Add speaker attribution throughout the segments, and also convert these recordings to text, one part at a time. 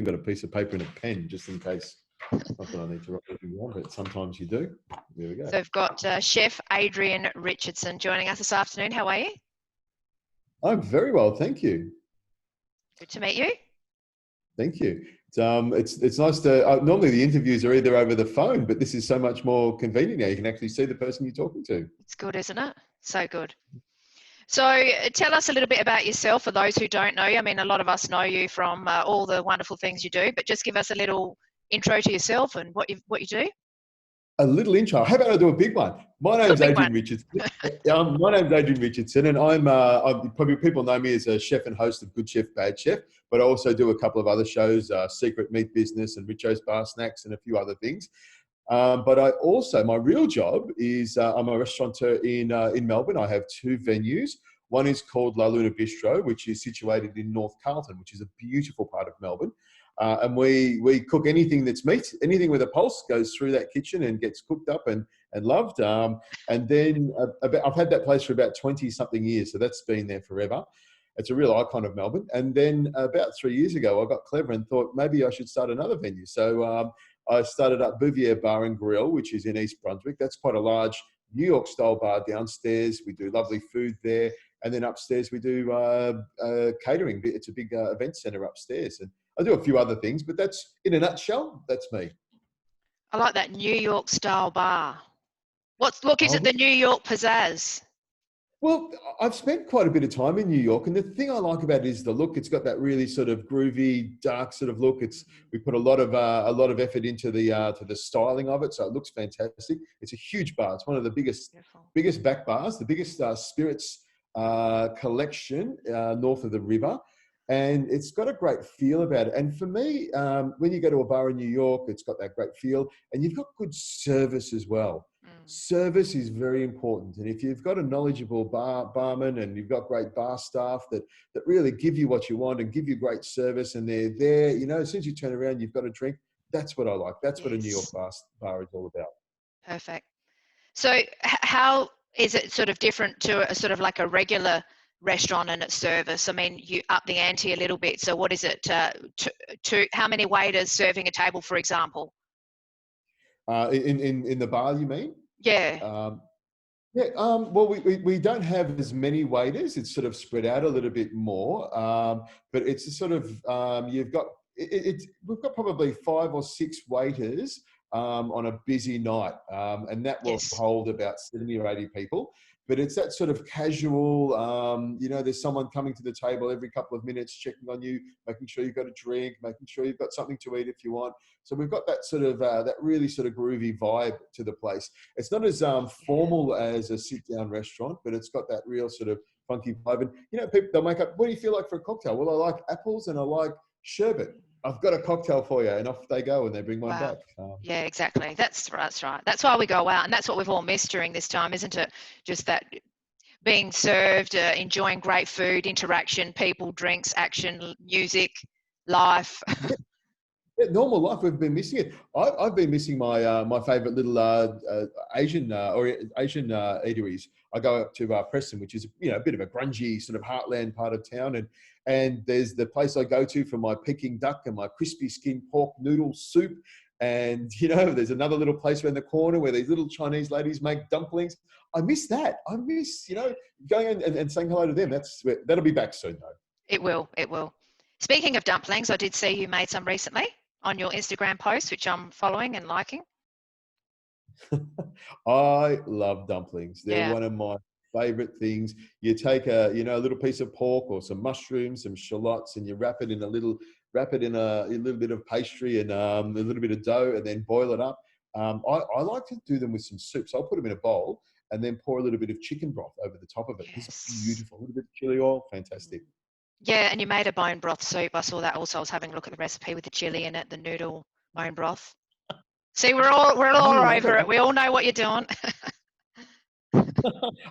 Speaker 1: got a piece of paper and a pen just in case. Not that I need to write anything down, but sometimes you do. There we go.
Speaker 2: So we've got Chef Adrian Richardson joining us this afternoon. How are you?
Speaker 1: I'm very well, thank you.
Speaker 2: Good to meet you.
Speaker 1: Thank you. It's nice to. Normally the interviews are either over the phone, but this is so much more convenient now. You can actually see the person you're talking to.
Speaker 2: It's good, isn't it? So good. So tell us a little bit about yourself for those who don't know you. I mean, a lot of us know you from all the wonderful things you do, but just give us a little intro to yourself and what you do.
Speaker 1: A little intro. How about I do a big one? My name's Adrian Richardson. My name's Adrian Richardson, and I'm probably people know me as a chef and host of Good Chef, Bad Chef, but I also do a couple of other shows, Secret Meat Business and Richo's Bar Snacks and a few other things. But I also, my real job is I'm a restaurateur in Melbourne. I have two venues. One is called La Luna Bistro, which is situated in North Carlton, which is a beautiful part of Melbourne. And we cook anything that's meat, anything with a pulse goes through that kitchen and gets cooked up and loved. And then I've had that place for about 20 something years. So that's been there forever. It's a real icon of Melbourne. And then about 3 years ago, I got clever and thought maybe I should start another venue. So I started up Bouvier Bar and Grill, which is in East Brunswick. That's quite a large New York style bar downstairs. We do lovely food there. And then upstairs we do catering. It's a big event center upstairs. And I do a few other things, but that's, in a nutshell, that's me.
Speaker 2: I like that New York style bar. What gives it the New York pizzazz?
Speaker 1: Well, I've spent quite a bit of time in New York, and the thing I like about it is the look. It's got that really sort of groovy, dark sort of look. We put a lot of effort into the styling of it, so it looks fantastic. It's a huge bar. It's one of the biggest back bars, the biggest spirits collection north of the river. And it's got a great feel about it. And for me, when you go to a bar in New York, it's got that great feel. And you've got good service as well. Service is very important. And if you've got a knowledgeable barman and you've got great bar staff that really give you what you want and give you great service, and they're there, as soon as you turn around, you've got a drink. That's what I like. That's what a New York bar is all about.
Speaker 2: Perfect. So how is it sort of different to a sort of like a regular restaurant and its service? I mean, you up the ante a little bit. So what is it to how many waiters serving a table, for example?
Speaker 1: In the bar, you mean?
Speaker 2: Yeah.
Speaker 1: Well, we don't have as many waiters. It's sort of spread out a little bit more. But it's a sort of we've got probably 5 or 6 waiters on a busy night, and that will hold about 70 or 80 people. But it's that sort of casual, there's someone coming to the table every couple of minutes, checking on you, making sure you've got a drink, making sure you've got something to eat if you want. So we've got that sort of, that really sort of groovy vibe to the place. It's not as formal as a sit-down restaurant, but it's got that real sort of funky vibe. And, people, they'll make up, what do you feel like for a cocktail? Well, I like apples and I like sherbet. I've got a cocktail for you, and off they go, and they bring one back.
Speaker 2: Yeah, exactly. That's right. That's why we go out, and that's what we've all missed during this time, isn't it? Just that being served, enjoying great food, interaction, people, drinks, action, music, life.
Speaker 1: Normal life, we've been missing it. I've been missing my favourite little Asian eateries. I go up to Preston, which is a bit of a grungy sort of heartland part of town, and there's the place I go to for my Peking duck and my crispy skin pork noodle soup, and there's another little place around the corner where these little Chinese ladies make dumplings. I miss that. I miss going and saying hello to them. That'll be back soon though.
Speaker 2: It will. Speaking of dumplings, I did see you made some recently on your Instagram post, which I'm following and liking.
Speaker 1: I love dumplings. They're one of my favorite things. You take a little piece of pork or some mushrooms, some shallots, and you wrap it in a little bit of pastry and a little bit of dough, and then boil it up. I like to do them with some soup. So I'll put them in a bowl and then pour a little bit of chicken broth over the top of it. Yes. It's beautiful. A little bit of chili oil, fantastic.
Speaker 2: Yeah, and you made a bone broth soup. I saw that also. I was having a look at the recipe with the chili in it, the noodle bone broth. See, we're all over it. We all know what you're doing.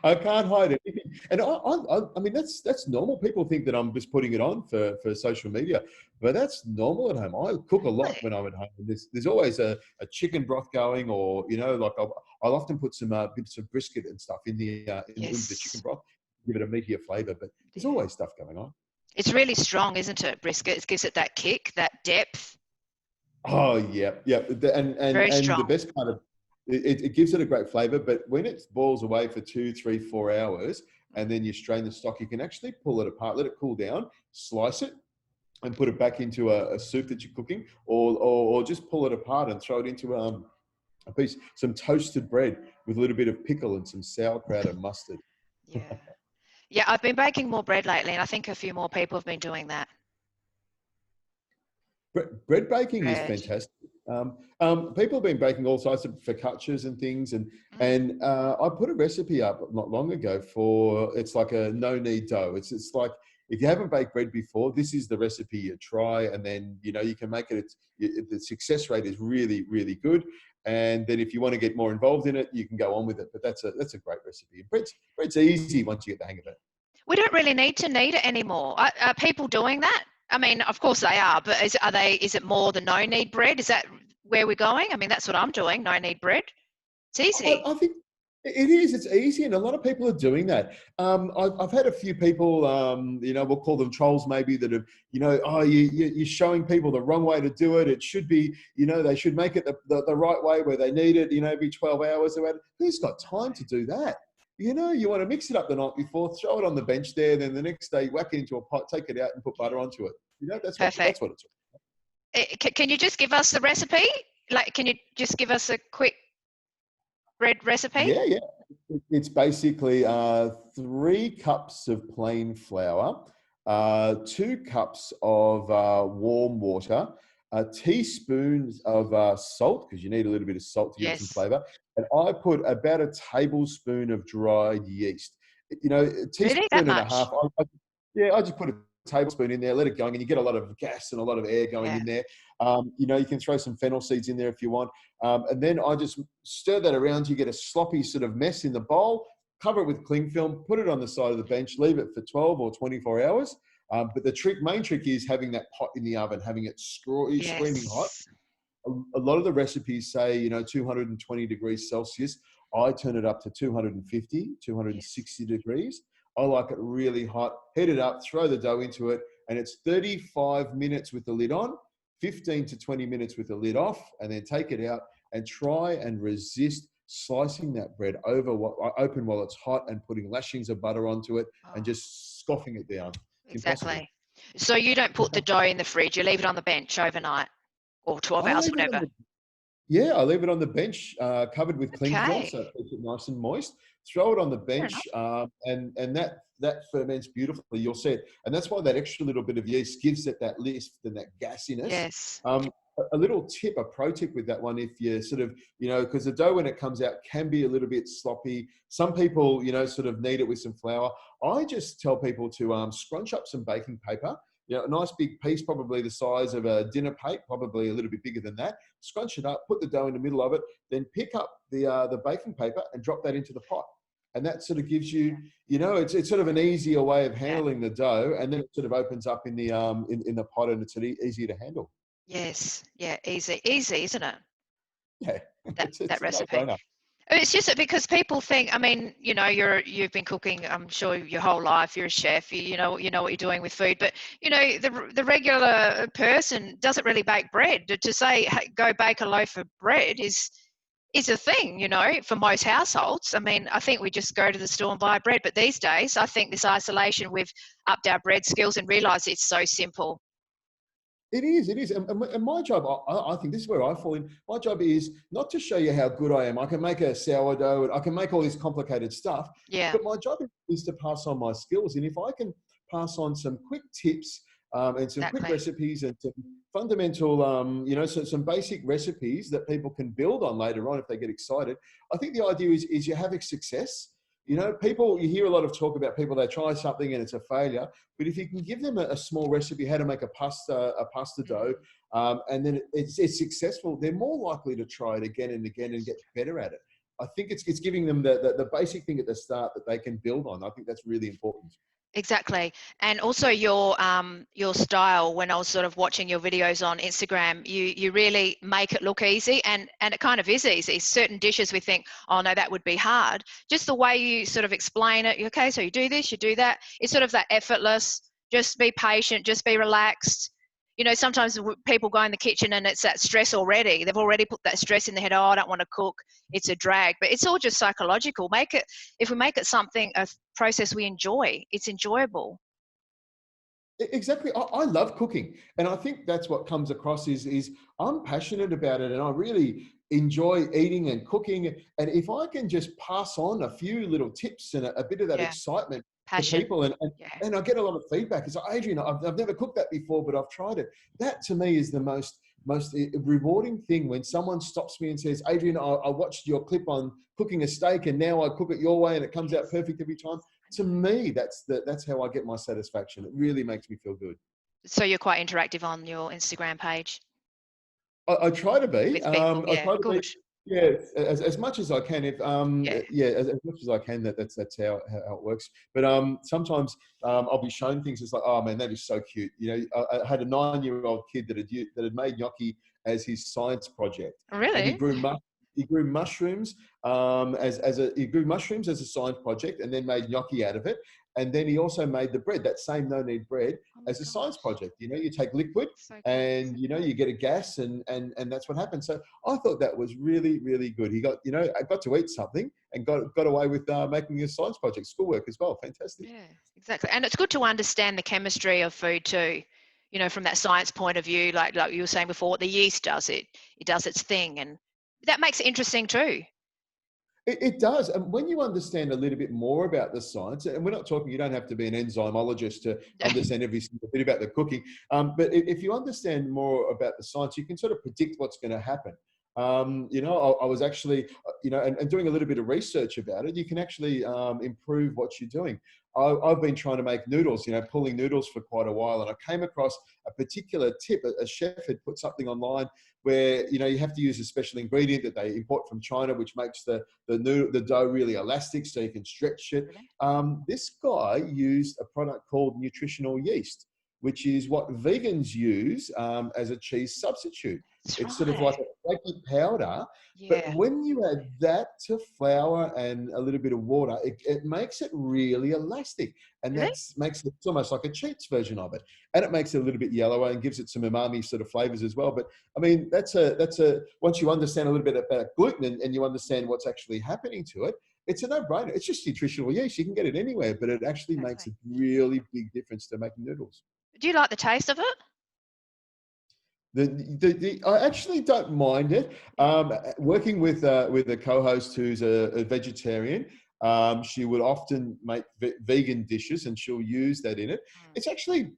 Speaker 1: I can't hide it. And I mean, that's normal. People think that I'm just putting it on for social media, but that's normal at home. I cook a lot when I'm at home. There's always a chicken broth going, or like I'll often put some bits of brisket and stuff in the chicken broth, give it a meatier flavour. But there's always stuff going on.
Speaker 2: It's really strong, isn't it, brisket? It gives it that kick, that depth.
Speaker 1: Oh yeah, yeah.
Speaker 2: Very
Speaker 1: And the
Speaker 2: strong.
Speaker 1: best part of it gives it a great flavor. But when it boils away for 2, 3, 4 hours, and then you strain the stock, you can actually pull it apart, let it cool down, slice it, and put it back into a soup that you're cooking, or just pull it apart and throw it into a piece, some toasted bread with a little bit of pickle and some sauerkraut and mustard.
Speaker 2: Yeah. Yeah, I've been baking more bread lately, and I think a few more people have been doing that.
Speaker 1: Bread baking is
Speaker 2: Bread.
Speaker 1: fantastic. People have been baking all sorts of focaccias and things, and
Speaker 2: Mm.
Speaker 1: I put a recipe up not long ago for, it's like a no knead dough. It's like, if you haven't baked bread before, this is the recipe you try, and then you can make it. The success rate is really, really good. And then if you want to get more involved in it, you can go on with it. But that's a great recipe. Bread's easy once you get the hang of it.
Speaker 2: We don't really need to knead it anymore. Are people doing that? I mean, of course they are, but is it more the no knead bread? Is that where we're going? I mean, that's what I'm doing, no knead bread. It's easy.
Speaker 1: I think it is. It's easy, and a lot of people are doing that. I've had a few people, we'll call them trolls, maybe, that have, oh, you're showing people the wrong way to do it. It should be, they should make it the right way where they need it, every 12 hours. Who's got time to do that? You want to mix it up the night before, throw it on the bench there, then the next day whack it into a pot, take it out, and put butter onto it.
Speaker 2: Perfect.
Speaker 1: That's what it's.
Speaker 2: Can you just give us the recipe? Like, can you just give us a quick bread recipe?
Speaker 1: Yeah. It's basically 3 cups of plain flour, 2 cups of warm water, a teaspoon of salt, because you need a little bit of salt to give it some
Speaker 2: Yes.
Speaker 1: flavor. And I put about a tablespoon of dried yeast. A
Speaker 2: Really? That
Speaker 1: teaspoon and a
Speaker 2: much?
Speaker 1: half. I just put a tablespoon in there, let it going, and you get a lot of gas and a lot of air going
Speaker 2: Yeah.
Speaker 1: in there. You can throw some fennel seeds in there if you want. And then I just stir that around. You get a sloppy sort of mess in the bowl, cover it with cling film, put it on the side of the bench, leave it for 12 or 24 hours. But the main trick is having that pot in the oven, having it screaming hot.
Speaker 2: Yes.
Speaker 1: A lot of the recipes say, 220 degrees Celsius. I turn it up to 250,
Speaker 2: Yes.
Speaker 1: 260 degrees. I like it really hot. Heat it up, throw the dough into it, and it's 35 minutes with the lid on, 15 to 20 minutes with the lid off, and then take it out and try and resist slicing that bread open while it's hot and putting lashings of butter onto it and
Speaker 2: Oh,
Speaker 1: just scoffing it down. It's impossible.
Speaker 2: exactly. So you don't put the dough in the fridge, you leave it on the bench overnight or 12
Speaker 1: I
Speaker 2: hours,
Speaker 1: leave it on
Speaker 2: whatever.
Speaker 1: the Yeah, I leave it on the bench, covered with cling film, so
Speaker 2: Okay.
Speaker 1: it keeps it nice and moist. Throw it on the
Speaker 2: Fair
Speaker 1: bench,
Speaker 2: enough.
Speaker 1: and that ferments beautifully. You'll see it, and that's why that extra little bit of yeast gives it that lift and that gassiness.
Speaker 2: Yes.
Speaker 1: A little tip, a pro tip with that one, if you sort of, because the dough when it comes out can be a little bit sloppy. Some people, sort of knead it with some flour. I just tell people to scrunch up some baking paper. A nice big piece, probably the size of a dinner plate, probably a little bit bigger than that. Scrunch it up, put the dough in the middle of it, then pick up the baking paper and drop that into the pot. And that sort of gives you, it's sort of an easier way of
Speaker 2: Yeah.
Speaker 1: handling the dough, and then it sort of opens up in the in the pot, and it's sort of easier to handle.
Speaker 2: Yes. Yeah. Easy. Easy, isn't it?
Speaker 1: Yeah,
Speaker 2: That
Speaker 1: it's a
Speaker 2: recipe.
Speaker 1: no-brainer.
Speaker 2: It's just that because people think, I mean, you've been cooking, I'm sure, your whole life. You're a chef. You know what you're doing with food. But the regular person doesn't really bake bread. To say, hey, go bake a loaf of bread is a thing, for most households. I mean, I think we just go to the store and buy bread. But these days, I think this isolation, we've upped our bread skills and realised it's so simple.
Speaker 1: It is, it is. And my job, I think this is where I fall in. My job is not to show you how good I am. I can make a sourdough, and I can make all this complicated stuff,
Speaker 2: Yeah,
Speaker 1: but my job is to pass on my skills. And if I can pass on some quick tips, and some quick
Speaker 2: exactly.
Speaker 1: recipes and some fundamental, some basic recipes that people can build on later on if they get excited, I think the idea is you have a success. You hear a lot of talk about people, they try something and it's a failure. But if you can give them a small recipe, how to make a pasta dough,
Speaker 2: Mm.
Speaker 1: and then it's successful, they're more likely to try it again and again and get better at it. I think it's giving them the basic thing at the start that they can build on. I think that's really important.
Speaker 2: Exactly. And also your style, when I was sort of watching your videos on Instagram, you really make it look easy, and it kind of is easy. Certain dishes we think, oh no, that would be hard. Just the way you sort of explain it, okay, so you do this, you do that. It's sort of that effortless, just be patient, just be relaxed. You know, sometimes people go in the kitchen and it's that stress already. They've already put that stress in their head. Oh, I don't want to cook. It's a drag. But it's all just psychological. If we make it something, a process we enjoy, it's enjoyable.
Speaker 1: Exactly. I love cooking. And I think that's what comes across is I'm passionate about it and I really enjoy eating and cooking. And if I can just pass on a few little tips and a bit of that
Speaker 2: Yeah.
Speaker 1: excitement to
Speaker 2: Passion.
Speaker 1: people
Speaker 2: Yeah.
Speaker 1: and I get a lot of feedback. It's like, Adrian, I've never cooked that before, but I've tried it. That to me is the most rewarding thing when someone stops me and says, Adrian, I watched your clip on cooking a steak and now I cook it your way and it comes out perfect every time. To me, that's how I get my satisfaction. It really makes me feel good.
Speaker 2: So you're quite interactive on your Instagram page
Speaker 1: I try to be.
Speaker 2: with people.
Speaker 1: I
Speaker 2: Yeah.
Speaker 1: try to be.
Speaker 2: Good.
Speaker 1: Yeah, as much as I can. If
Speaker 2: Yeah.
Speaker 1: yeah, as much as I can. That's how it works. But sometimes I'll be shown things. It's like, oh man, that is so cute. You know, I had a 9-year-old kid that had made gnocchi as his science project, and
Speaker 2: Really?
Speaker 1: he grew mushrooms he grew mushrooms as a science project, and then made gnocchi out of it. And then he also made the bread, that same no knead bread,
Speaker 2: Oh my
Speaker 1: as a science
Speaker 2: gosh.
Speaker 1: project. You know, you take liquid
Speaker 2: So cool.
Speaker 1: and you get a gas and that's what happens. So I thought that was really, really good. He got, I got to eat something and got away with making a science project, schoolwork as well. Fantastic.
Speaker 2: Yeah, exactly. And it's good to understand the chemistry of food too, you know, from that science point of view, like you were saying before, what the yeast does, it does its thing. And that makes it interesting too.
Speaker 1: It does. And when you understand a little bit more about the science, and we're not talking, you don't have to be an enzymologist to understand every single bit about the cooking. But if you understand more about the science, you can sort of predict what's going to happen. I was actually, and doing a little bit of research about it, you can actually improve what you're doing. I've been trying to make noodles, pulling noodles for quite a while. And I came across a particular tip. A chef had put something online where, you have to use a special ingredient that they import from China, which makes the dough really elastic so you can stretch it.
Speaker 2: Really?
Speaker 1: This guy used a product called nutritional yeast, which is what vegans use as a cheese substitute.
Speaker 2: That's
Speaker 1: It's sort of
Speaker 2: right.
Speaker 1: like a flaky powder, but
Speaker 2: Yeah.
Speaker 1: when you add that to flour and a little bit of water, it makes it really elastic, and
Speaker 2: Really?
Speaker 1: that makes it almost like a cheats version of it, and it makes it a little bit yellower and gives it some umami sort of flavors as well. But I mean, that's a once you understand a little bit about gluten and you understand what's actually happening to it, it's a no-brainer. It's just nutritional yeast. You can get it anywhere, but it actually makes
Speaker 2: Exactly.
Speaker 1: a really big difference to making noodles.
Speaker 2: Do you like the taste of it?
Speaker 1: I actually don't mind it.
Speaker 2: Yeah.
Speaker 1: Working with a co-host who's a vegetarian, she would often make vegan dishes, and she'll use that in it.
Speaker 2: Mm.
Speaker 1: It's actually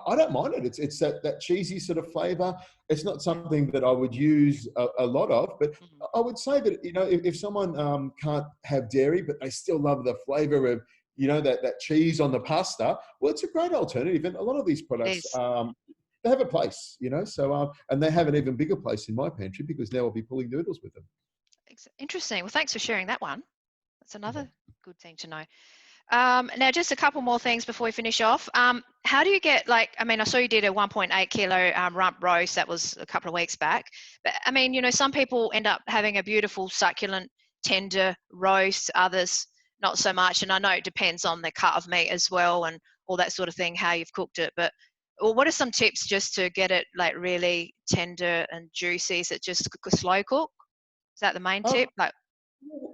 Speaker 1: I don't mind it. It's that cheesy sort of flavor. It's not
Speaker 2: Yeah.
Speaker 1: something that I would use a lot of, but
Speaker 2: Mhm.
Speaker 1: I would say that if someone can't have dairy but they still love the flavor of that cheese on the pasta, well, it's a great alternative. And a lot of these
Speaker 2: It
Speaker 1: products.
Speaker 2: is.
Speaker 1: They have a place, so and they have an even bigger place in my pantry because now I'll be pulling noodles with them.
Speaker 2: Interesting. Well, thanks for sharing that one. That's
Speaker 1: Yeah.
Speaker 2: another good thing to know. Now, just a couple more things before we finish off. How do you get, I mean, I saw you did a 1.8 kilo rump roast. That was a couple of weeks back. But I mean, some people end up having a beautiful, succulent, tender roast, others not so much. And I know it depends on the cut of meat as well and all that sort of thing, how you've cooked it. But well, what are some tips just to get it like really tender and juicy? Is it just slow cook? Is that the main
Speaker 1: Um,
Speaker 2: tip? Like,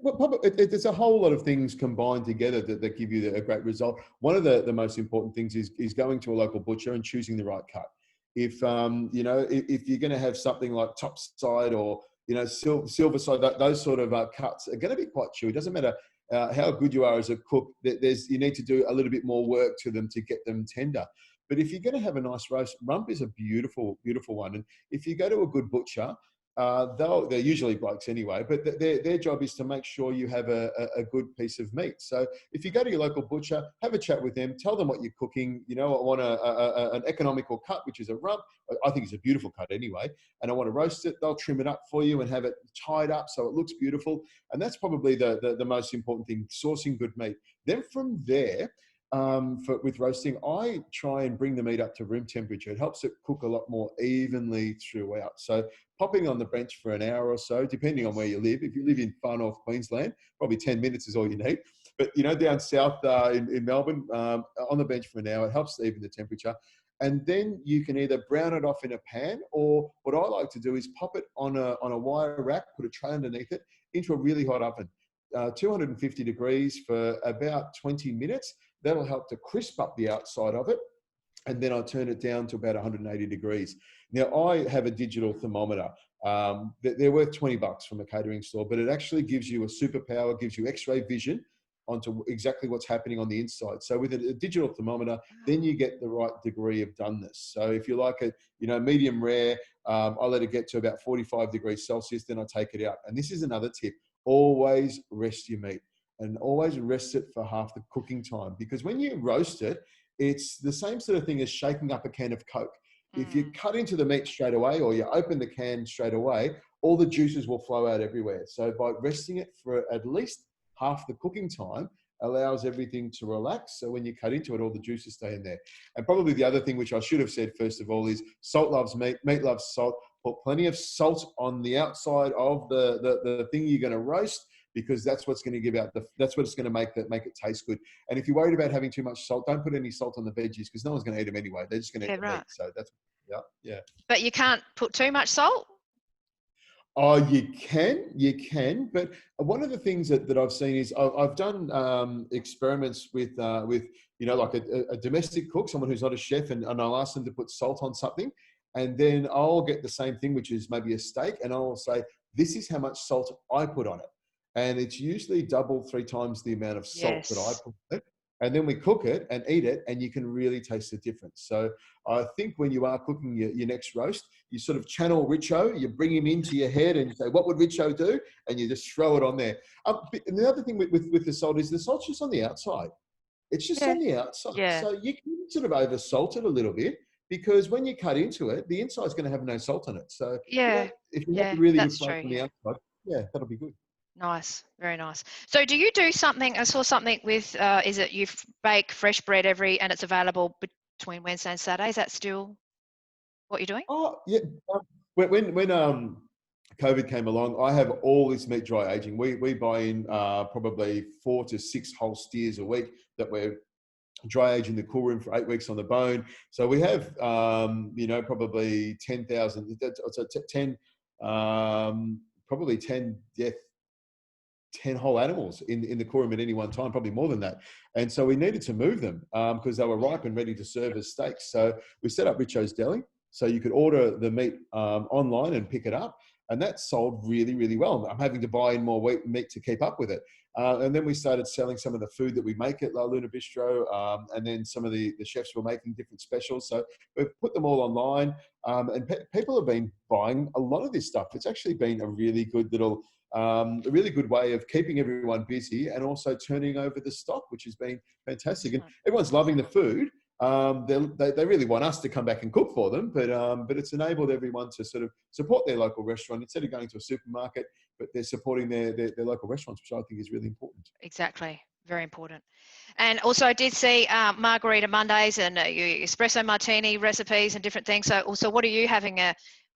Speaker 1: Well, probably, there's a whole lot of things combined together that give you a great result. One of the most important things is going to a local butcher and choosing the right cut. If you're going to have something like topside or silver side, those sort of cuts are going to be quite chewy. It doesn't matter how good you are as a cook. You need to do a little bit more work to them to get them tender. But if you're going to have a nice roast, rump is a beautiful, beautiful one. And if you go to a good butcher, they're usually blokes anyway, but their job is to make sure you have a good piece of meat. So if you go to your local butcher, have a chat with them, tell them what you're cooking. I want an economical cut, which is a rump. I think it's a beautiful cut anyway, and I want to roast it. They'll trim it up for you and have it tied up so it looks beautiful. And that's probably the most important thing, sourcing good meat. Then from there, with roasting, I try and bring the meat up to room temperature. It helps it cook a lot more evenly throughout. So popping on the bench for an hour or so, depending on where
Speaker 2: yes.
Speaker 1: you live. If you live in far north Queensland, probably 10 minutes is all you need. But, down south in Melbourne, on the bench for an hour, it helps even the temperature. And then you can either brown it off in a pan, or what I like to do is pop it on a wire rack, put a tray underneath it, into a really hot oven. 250 degrees for about 20 minutes. That'll help to crisp up the outside of it. And then I turn it down to about 180 degrees. Now, I have a digital thermometer. They're worth $20 from a catering store, but it actually gives you a superpower, gives you X-ray vision onto exactly what's happening on the inside. So with a digital thermometer, then you get the right degree of doneness. So if you like it, medium rare, I let it get to about 45 degrees Celsius, then I take it out. And this is another tip. Always rest your meat, and always rest it for half the cooking time, because when you roast it, it's the same sort of thing as shaking up a can of Coke. If you cut into the meat straight away, or you open the can straight away, all the juices will flow out everywhere. So by resting it for at least half the cooking time allows everything to relax. So when you cut into it, all the juices stay in there. And probably the other thing, which I should have said first of all, is salt loves meat, meat loves salt. Put plenty of salt on the outside of the thing you're going to roast, because that's what's going to give out that's what's going to make it taste good. And if you're worried about having too much salt, don't put any salt on the veggies, because no one's going to eat them anyway. They're just going to eat the meat. So that's, yeah.
Speaker 2: But you can't put too much salt?
Speaker 1: Oh, you can. But one of the things that I've seen is I've done experiments with like a domestic cook, someone who's not a chef, and I'll ask them to put salt on something. And then I'll get the same thing, which is maybe a steak, and I'll say, this is how much salt I put on it. And it's usually double, 3 times the amount of salt that I put on it. And then we cook it and eat it, and you can really taste the difference. So I think when you are cooking your next roast, you sort of channel Richo, you bring him into your head and you say, what would Richo do? And you just throw it on there. And the other thing with the salt is the salt's just on the outside. It's just on the outside.
Speaker 2: Yeah.
Speaker 1: So you can sort of over salt it a little bit, because when you cut into it, the inside's going to have no salt on it. So if you have a really good flavor on the outside, that'll be good.
Speaker 2: Nice, very nice. So do you do something, I saw something with, is it you bake fresh bread and it's available between Wednesday and Saturday? Is that still what you're doing?
Speaker 1: Oh, yeah. When COVID came along, I have all this meat dry aging. We buy in probably 4 to 6 whole steers a week that we're dry aging the cool room for 8 weeks on the bone. So we have, probably 10,000, probably 10 whole animals in the cool room at any one time, probably more than that. And so we needed to move them because they were ripe and ready to serve as steaks. So we set up Richo's Deli. So you could order the meat online and pick it up. And that sold really, really well. I'm having to buy in more meat to keep up with it. And then we started selling some of the food that we make at La Luna Bistro. And then some of the chefs were making different specials. So we've put them all online. And people have been buying a lot of this stuff. It's actually been a really good little, a really good way of keeping everyone busy and also turning over the stock, which has been fantastic. And everyone's loving the food. They really want us to come back and cook for them, but it's enabled everyone to sort of support their local restaurant instead of going to a supermarket, but they're supporting their local restaurants, which I think is really important.
Speaker 2: Exactly. Very important. And also I did see Margarita Mondays and espresso martini recipes and different things. So also, what are you having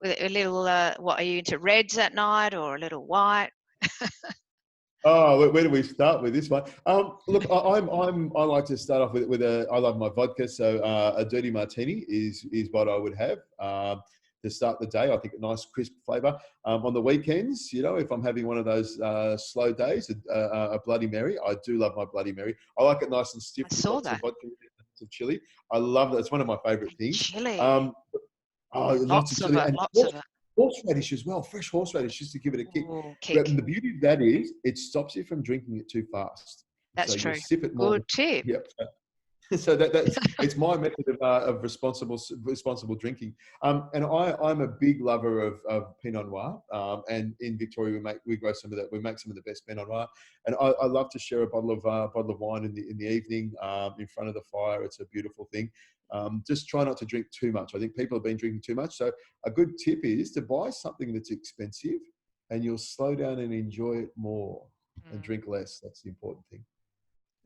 Speaker 2: with a little, what are you into, reds at night or a little white?
Speaker 1: Oh, where do we start with this one? Look, I like to start off with I love my vodka, so a dirty martini is what I would have to start the day. I think a nice crisp flavour. On the weekends, if I'm having one of those slow days, a Bloody Mary. I do love my Bloody Mary. I like it nice and stiff.
Speaker 2: I saw
Speaker 1: Lots
Speaker 2: that.
Speaker 1: of vodka, lots of chili. I love that. It's one of my favourite things.
Speaker 2: Chili.
Speaker 1: Lots of chili. And
Speaker 2: Lots of it.
Speaker 1: Horseradish as well, fresh horseradish, just to give it a kick.
Speaker 2: Kick.
Speaker 1: And the beauty of that is it stops you from drinking it too fast.
Speaker 2: That's
Speaker 1: so
Speaker 2: true.
Speaker 1: You sip it more.
Speaker 2: Good tip.
Speaker 1: Yep. So that's it's my method of responsible drinking. And I'm a big lover of Pinot Noir. And in Victoria we grow some of that. We make some of the best Pinot Noir. And I love to share a bottle of wine in the evening in front of the fire. It's a beautiful thing. Just try not to drink too much. I think people have been drinking too much. So a good tip is to buy something that's expensive, and you'll slow down and enjoy it more and drink less. That's the important thing.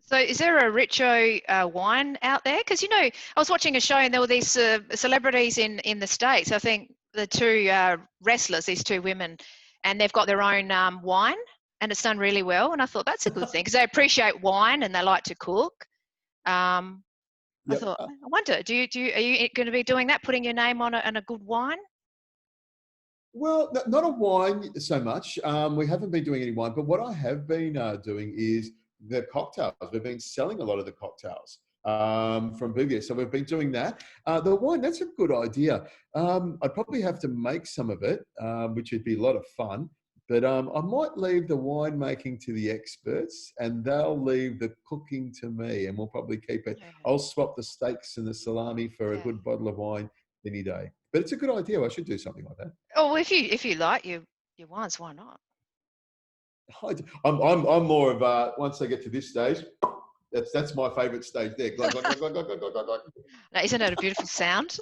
Speaker 2: So is there a Richo wine out there? Because, I was watching a show and there were these celebrities in the States. I think the two wrestlers, these two women, and they've got their own wine. and it's done really well. And I thought that's a good thing because they appreciate wine and they like to cook. I
Speaker 1: Yep.
Speaker 2: thought, I wonder, are you going to be doing that, putting your name on a good wine?
Speaker 1: Well, not a wine so much. We haven't been doing any wine, but what I have been doing is the cocktails. We've been selling a lot of the cocktails from Bouvier, so we've been doing that. The wine, that's a good idea. I'd probably have to make some of it, which would be a lot of fun. But I might leave the winemaking to the experts, and they'll leave the cooking to me, and we'll probably keep it.
Speaker 2: Yeah.
Speaker 1: I'll swap the steaks and the salami for a
Speaker 2: Yeah.
Speaker 1: good bottle of wine any day. But it's a good idea. I should do something like that.
Speaker 2: Oh, well, if you like your wines, why not?
Speaker 1: I'm more of once I get to this stage, that's my favourite stage there. Glug, glug, glug, glug, glug, glug, glug, glug.
Speaker 2: Now, isn't it a beautiful sound?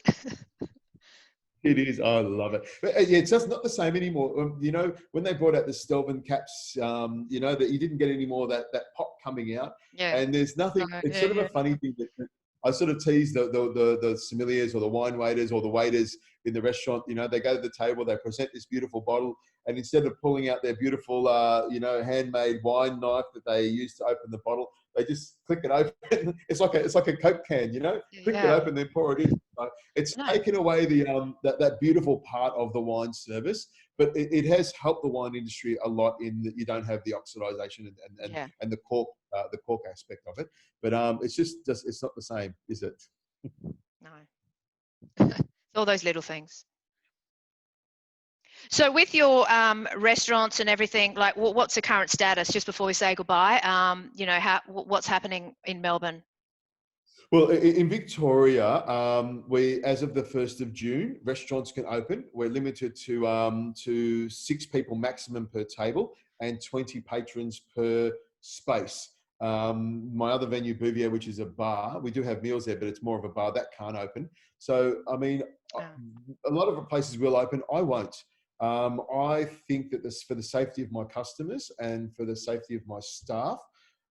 Speaker 1: It is. I love it. But yeah, it's just not the same anymore. You know, when they brought out the Stelvin caps, you know, that you didn't get any more of that pop coming out.
Speaker 2: Yeah.
Speaker 1: And there's nothing. It's
Speaker 2: Yeah,
Speaker 1: sort of a
Speaker 2: yeah.
Speaker 1: funny thing that I sort of tease the sommeliers or the wine waiters or the waiters in the restaurant. You know, they go to the table, they present this beautiful bottle, and instead of pulling out their beautiful, you know, handmade wine knife that they use to open the bottle, they just click it open. It's like a Coke can, you know, click it
Speaker 2: Yeah.
Speaker 1: open, then pour it in. So it's
Speaker 2: No.
Speaker 1: taken away the that beautiful part of the wine service, but it has helped the wine industry a lot in that you don't have the oxidization
Speaker 2: Yeah.
Speaker 1: and the cork aspect of it. But it's just it's not the same, is it?
Speaker 2: No. It's all those little things. So with your restaurants and everything, like what's the current status just before we say goodbye? You know, what's happening in Melbourne?
Speaker 1: Well, in Victoria, we as of the 1st of June, restaurants can open. We're limited to 6 people maximum per table and 20 patrons per space. My other venue, Bouvier, which is a bar, we do have meals there, but it's more of a bar that can't open. So, I mean,
Speaker 2: Oh,
Speaker 1: a lot of the places will open. I won't. I think that this, for the safety of my customers and for the safety of my staff,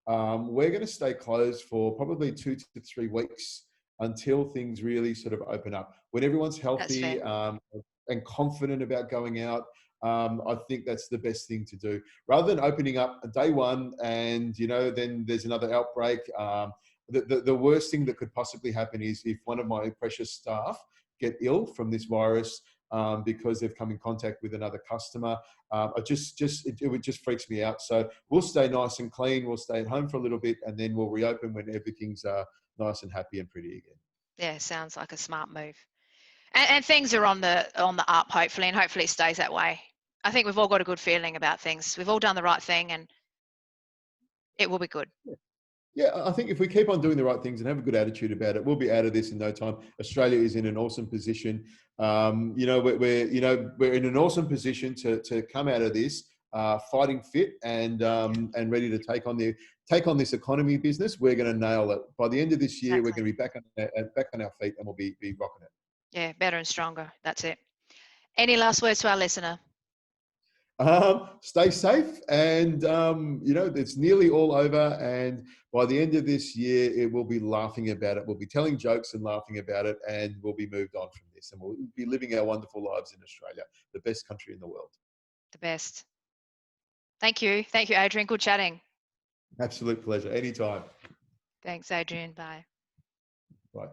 Speaker 1: we're going to stay closed for probably 2 to 3 weeks until things really sort of open up. When everyone's
Speaker 2: that's fair.
Speaker 1: healthy and confident about going out, I think that's the best thing to do. Rather than opening up day one and, you know, then there's another outbreak. The worst thing that could possibly happen is if one of my precious staff get ill from this virus because they've come in contact with another customer. It just freaks me out. So we'll stay nice and clean. We'll stay at home for a little bit, and then we'll reopen when everything's nice and happy and pretty again.
Speaker 2: Yeah, sounds like a smart move. And things are on the up, hopefully, and hopefully it stays that way. I think we've all got a good feeling about things. We've all done the right thing, and it will be good.
Speaker 1: Yeah, I think if we keep on doing the right things and have a good attitude about it, we'll be out of this in no time. Australia is in an awesome position. You know, we're in an awesome position to come out of this fighting fit and ready to take on this economy business. We're going to nail it. By the end of this year, we're
Speaker 2: Exactly.
Speaker 1: going to be back on our feet, and we'll be rocking it.
Speaker 2: Yeah, better and stronger. That's it. Any last words to our listener?
Speaker 1: Stay safe, and you know, it's nearly all over. And by the end of this year, it will be laughing about it. We'll be telling jokes and laughing about it, and we'll be moved on from this, and we'll be living our wonderful lives in Australia, the best country in the world.
Speaker 2: The best. Thank you. Thank you, Adrian. Good chatting.
Speaker 1: Absolute pleasure. Anytime.
Speaker 2: Thanks, Adrian. Bye.
Speaker 1: Bye.